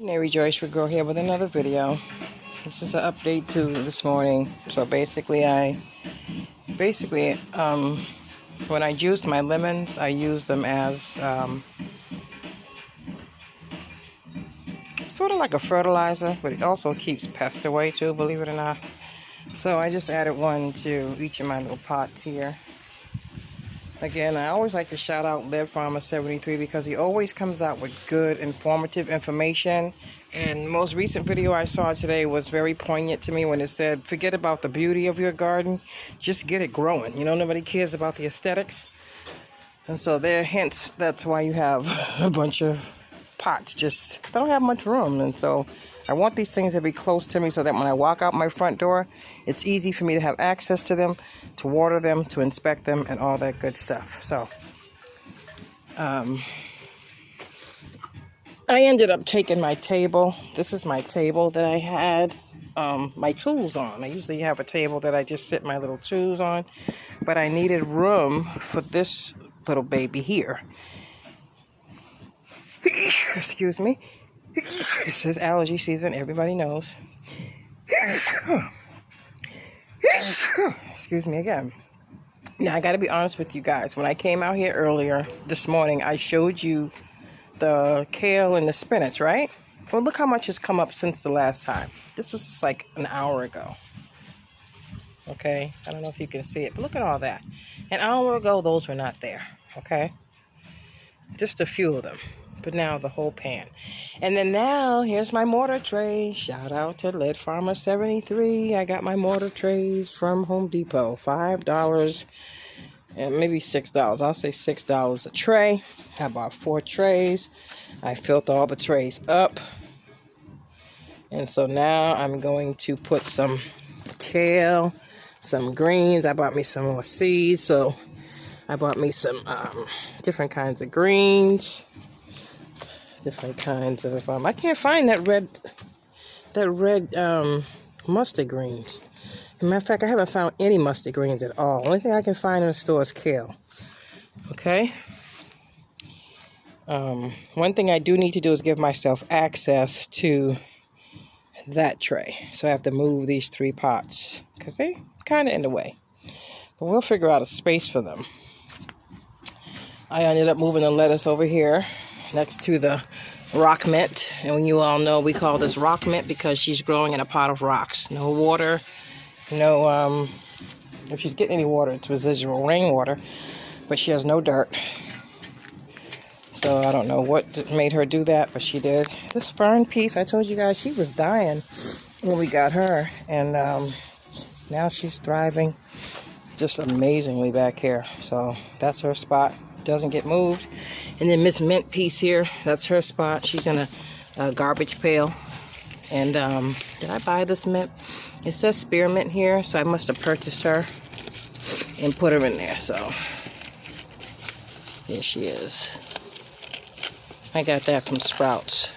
Nary Joyce would Girl here with another video. This is an update to this morning. So basically when I juice my lemons, I use them as sort of like a fertilizer, but it also keeps pests away too, believe it or not. So I just added one to each of my little pots here. Again, I always like to shout out Live Farmer 73 because he always comes out with good, informative information. And the most recent video I saw today was very poignant to me when it said, forget about the beauty of your garden, just get it growing. You know, nobody cares about the aesthetics. And so hence, that's why you have a bunch of pots, just because I don't have much room. And so I want these things to be close to me so that when I walk out my front door, it's easy for me to have access to them, to water them, to inspect them, and all that good stuff. So I ended up taking my table. This is my table that I had my tools on. I usually have a table that I just sit my little tools on, but I needed room for this little baby here. Excuse me. This is allergy season, everybody knows. Excuse me again. Now, I got to be honest with you guys. When I came out here earlier this morning, I showed you the kale and the spinach, right? Well, look how much has come up since the last time. This was just like an hour ago. Okay? I don't know if you can see it, but look at all that. An hour ago, those were not there. Okay? Just a few of them. But now the whole pan. And then now, here's my mortar tray. Shout out to Lead Farmer 73. I got my mortar trays from Home Depot. $5 and maybe $6. I'll say $6 a tray. I bought 4 trays. I filled all the trays up. And so now I'm going to put some kale, some greens. I bought me some more seeds. So I bought me some different kinds of greens. Different kinds of I can't find that red mustard greens. As a matter of fact, I haven't found any mustard greens at all. Only thing I can find in the store is kale. Okay. One thing I do need to do is give myself access to that tray. So I have to move these 3 pots because they're kind of in the way. But we'll figure out a space for them. I ended up moving the lettuce over here next to the rock mint. And you all know we call this rock mint because she's growing in a pot of rocks. No water, no, if she's getting any water, it's residual rainwater, but she has no dirt. So I don't know what made her do that, but she did. This fern piece, I told you guys, she was dying when we got her. And now she's thriving just amazingly back here. So that's her spot. Doesn't get moved. And then Miss Mint piece here, that's her spot. She's in a garbage pail. And did I buy this mint? It says spearmint here, so I must have purchased her and put her in there. So here she is. I got that from Sprouts.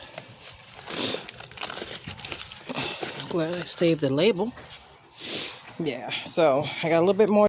Glad I saved the label. Yeah, so I got a little bit more